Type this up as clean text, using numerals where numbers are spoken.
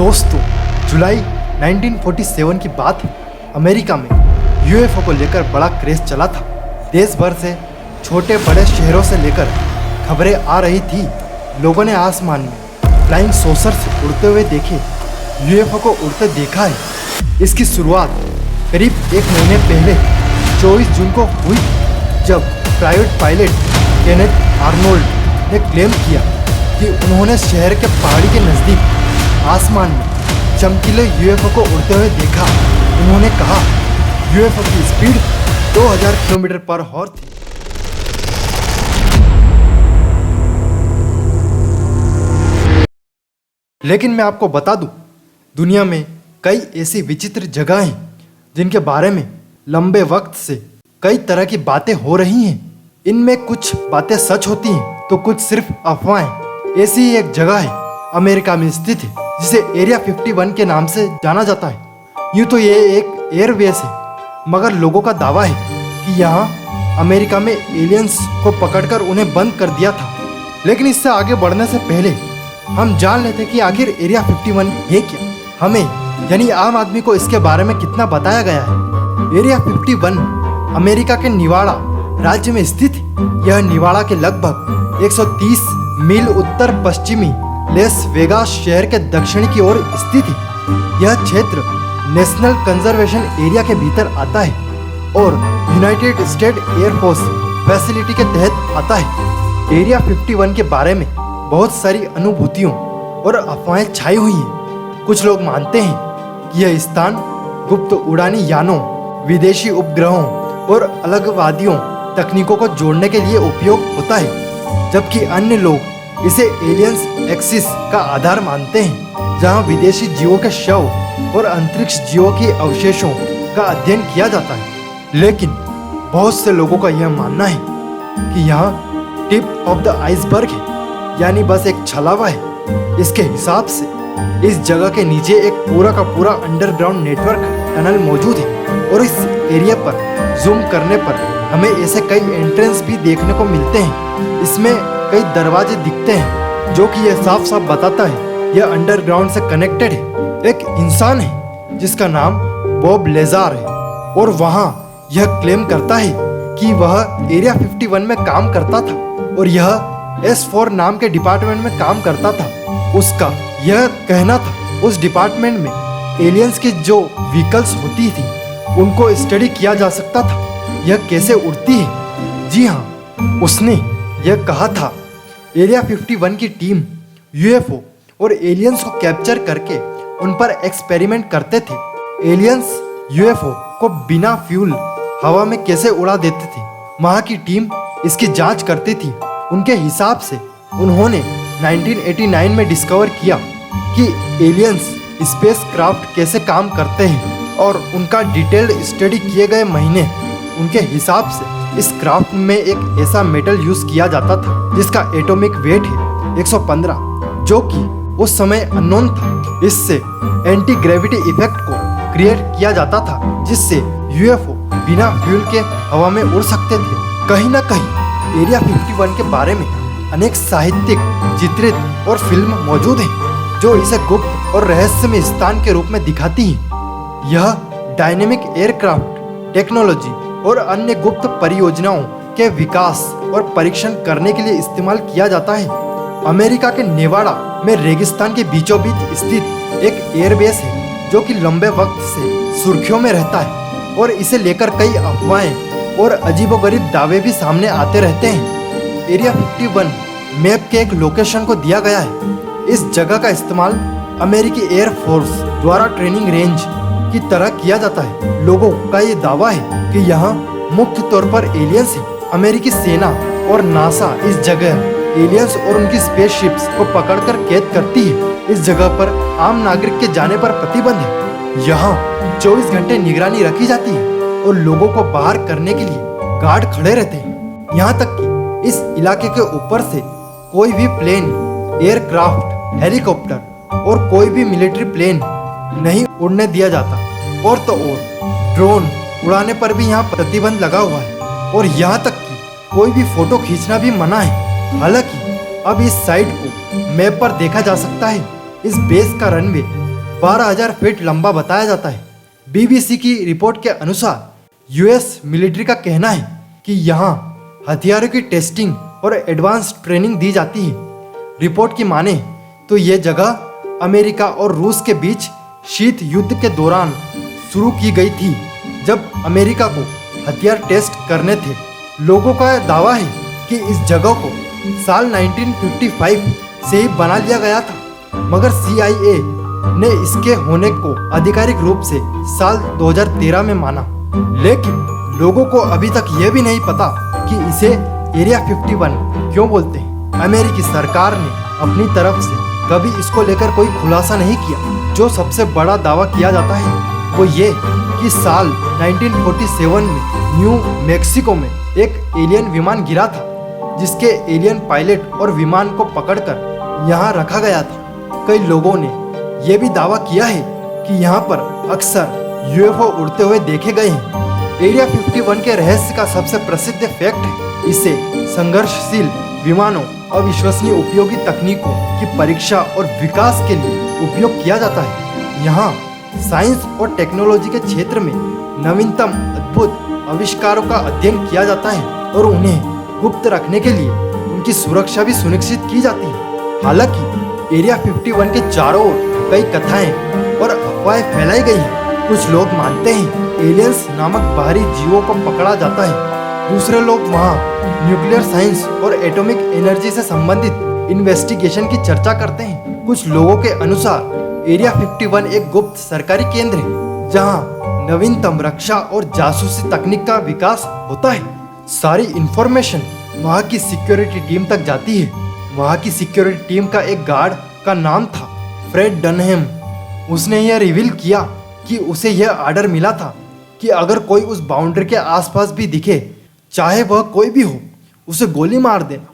दोस्तों, जुलाई 1947 की बात है। अमेरिका में यूएफओ को लेकर बड़ा क्रेज चला था। देश भर से, छोटे बड़े शहरों से लेकर खबरें आ रही थी। लोगों ने आसमान में फ्लाइंग सॉसर्स उड़ते हुए देखे, यूएफओ को उड़ते देखा है। इसकी शुरुआत करीब एक महीने पहले 24 जून को हुई, जब प्राइवेट पायलट केनेथ आर्नोल्ड ने क्लेम किया कि उन्होंने शहर के पहाड़ी के नज़दीक आसमान में चमकीले यूएफओ को उड़ते हुए देखा। उन्होंने कहा यूएफओ की स्पीड 2000 किलोमीटर पर हॉर थी। लेकिन मैं आपको बता दूं, दुनिया में कई ऐसी विचित्र जगह हैं जिनके बारे में लंबे वक्त से कई तरह की बातें हो रही हैं। इनमें कुछ बातें सच होती हैं तो कुछ सिर्फ अफवाहें। ऐसी ही एक जगह है, अमेरिका में स्थित है, जिसे एरिया 51 के नाम से जाना जाता है। यूँ तो ये एक एयरबेस है, मगर लोगों का दावा है कि यहाँ अमेरिका में एलियंस को पकड़कर उन्हें बंद कर दिया था। लेकिन इससे आगे बढ़ने से पहले हम जान लेते कि आखिर एरिया 51 है क्या, हमें यानी आम आदमी को इसके बारे में कितना बताया गया है। एरिया 51 अमेरिका के निवाड़ा राज्य में स्थित है। यह निवाड़ा के लगभग 130 मील उत्तर पश्चिमी लेस वेगास शहर के दक्षिण की ओर स्थित है। यह क्षेत्र नेशनल कंजर्वेशन एरिया के भीतर आता है और यूनाइटेड स्टेट एयरफोर्स फैसिलिटी के तहत आता है। एरिया 51 के बारे में बहुत सारी अनुभूतियों और अफवाहें छाई हुई हैं। कुछ लोग मानते हैं कि यह स्थान गुप्त उड़ानी यानों, विदेशी उपग्रहों और अलगवादियों तकनीकों को जोड़ने के लिए उपयोग होता है, जबकि अन्य लोग इसे एलियंस एक्सिस का आधार मानते हैं, जहां विदेशी जीवों के शव और अंतरिक्ष जीवों के अवशेषों का अध्ययन किया जाता है। लेकिन बहुत से लोगों का यह मानना है कि यहाँ टिप ऑफ द आइसबर्ग है, यानी बस एक छलावा है। इसके हिसाब से इस जगह के नीचे एक पूरा का पूरा अंडरग्राउंड नेटवर्क टनल मौजूद है और इस एरिया पर जूम करने पर हमें ऐसे कई एंट्रेंस भी देखने को मिलते हैं। इसमें कई दरवाजे दिखते हैं, जो कि यह साफ साफ बताता है यह अंडरग्राउंड से कनेक्टेड है। एक इंसान है जिसका नाम बॉब लेजार है और वहाँ यह क्लेम करता है कि वह एरिया 51 में काम करता था और यह S4 नाम के डिपार्टमेंट में काम करता था। उसका यह कहना था उस डिपार्टमेंट में एलियंस की जो व्हीकल्स होती थी उनको स्टडी किया जा सकता था, यह कैसे उड़ती है। जी हाँ, उसने यह कहा था एरिया 51 की टीम यूएफओ और एलियंस को कैप्चर करके उन पर एक्सपेरिमेंट करते थे। एलियंस यूएफओ को बिना फ्यूल हवा में कैसे उड़ा देते थे, वहाँ की टीम इसकी जांच करती थी। उनके हिसाब से उन्होंने 1989 में डिस्कवर किया कि एलियंस स्पेस क्राफ्ट कैसे काम करते हैं और उनका डिटेल्ड स्टडी किए गए महीने। उनके हिसाब से इस क्राफ्ट में एक ऐसा मेटल यूज किया जाता था जिसका एटॉमिक वेट है 115, जो कि उस समय अननोन था। इससे एंटी ग्रेविटी इफेक्ट को क्रिएट किया जाता था, जिससे यूएफओ बिना फ्यूल के हवा में उड़ सकते थे। कहीं ना कहीं एरिया 51 के बारे में अनेक साहित्यिक, चित्रित और फिल्म मौजूद हैं जो इसे गुप्त और रहस्यमय स्थान के रूप में दिखाती हैं। यह डायनेमिक एयरक्राफ्ट टेक्नोलॉजी और अन्य गुप्त परियोजनाओं के विकास और परीक्षण करने के लिए इस्तेमाल किया जाता है। अमेरिका के नेवाड़ा में रेगिस्तान के बीचों बीच स्थित एक एयरबेस है जो कि लंबे वक्त से सुर्खियों में रहता है और इसे लेकर कई अफवाहें और अजीबोगरीब दावे भी सामने आते रहते हैं। एरिया 51 मैप के एक लोकेशन को दिया गया है। इस जगह का इस्तेमाल अमेरिकी एयरफोर्स द्वारा ट्रेनिंग रेंज की तरह किया जाता है। लोगों का ये दावा है कि यहाँ मुख्य तौर पर एलियंस है। अमेरिकी सेना और नासा इस जगह एलियंस और उनकी स्पेसशिप्स को पकड़कर कैद करती है। इस जगह पर आम नागरिक के जाने पर प्रतिबंध है। यहाँ 24 घंटे निगरानी रखी जाती है और लोगों को बाहर करने के लिए गार्ड खड़े रहते हैं। यहाँ तक कि इस इलाके के ऊपर से कोई भी प्लेन, एयरक्राफ्ट, हेलीकॉप्टर और कोई भी मिलिट्री प्लेन नहीं उड़ने दिया जाता। और तो और ड्रोन उड़ाने पर भी यहाँ प्रतिबंध लगा हुआ है और यहाँ तक कि कोई भी फोटो खींचना भी मना है। हालांकि अब इस साइट को मैप पर देखा जा सकता है। इस बेस का रनवे 12,000 फीट लंबा बताया जाता है। BBC की रिपोर्ट के अनुसार यूएस मिलिट्री का कहना है कि यहाँ हथियारों की टेस्टिंग और एडवांस ट्रेनिंग दी जाती है। रिपोर्ट की माने तो ये जगह अमेरिका और रूस के बीच शीत युद्ध के दौरान शुरू की गई थी, जब अमेरिका को हथियार टेस्ट करने थे। लोगों का दावा है कि इस जगह को साल 1955 से ही बना लिया गया था, मगर CIA ने इसके होने को आधिकारिक रूप से साल 2013 में माना। लेकिन लोगों को अभी तक यह भी नहीं पता कि इसे एरिया 51 क्यों बोलते हैं। अमेरिकी सरकार ने अपनी तरफ से कभी इसको लेकर कोई खुलासा नहीं किया। जो सबसे बड़ा दावा किया जाता है वो ये कि साल 1947 में न्यू मैक्सिको में एक एलियन विमान गिरा था, जिसके एलियन पायलट और विमान को पकड़कर यहाँ रखा गया था। कई लोगों ने यह भी दावा किया है कि यहाँ पर अक्सर UFO उड़ते हुए देखे गए हैं। एरिया 51 के रहस्य का सबसे प्रसिद्ध फैक्ट है इसे संघर्षशील विमानों, अविश्वसनीय उपयोगी तकनीकों की परीक्षा और विकास के लिए उपयोग किया जाता है। यहाँ साइंस और टेक्नोलॉजी के क्षेत्र में नवीनतम अद्भुत आविष्कारों का अध्ययन किया जाता है और उन्हें गुप्त रखने के लिए उनकी सुरक्षा भी सुनिश्चित की जाती है। हालांकि एरिया 51 के चारों ओर कई कथाएं और अफवाहें फैलाई गई हैं। कुछ लोग मानते हैं एलियंस नामक बाहरी जीवों को पकड़ा जाता है। दूसरे लोग वहाँ न्यूक्लियर साइंस और एटॉमिक एनर्जी से संबंधित इन्वेस्टिगेशन की चर्चा करते हैं। कुछ लोगों के अनुसार एरिया 51 एक गुप्त सरकारी केंद्र है, जहाँ नवीनतम रक्षा और जासूसी तकनीक का विकास होता है। सारी इंफॉर्मेशन वहाँ की सिक्योरिटी टीम तक जाती है। वहाँ की सिक्योरिटी टीम का एक गार्ड का नाम था फ्रेड डनहैम। उसने यह रिवील किया कि उसे यह ऑर्डर मिला था कि अगर कोई उस बाउंड्री के आसपास भी दिखे, चाहे वह कोई भी हो, उसे गोली मार देना।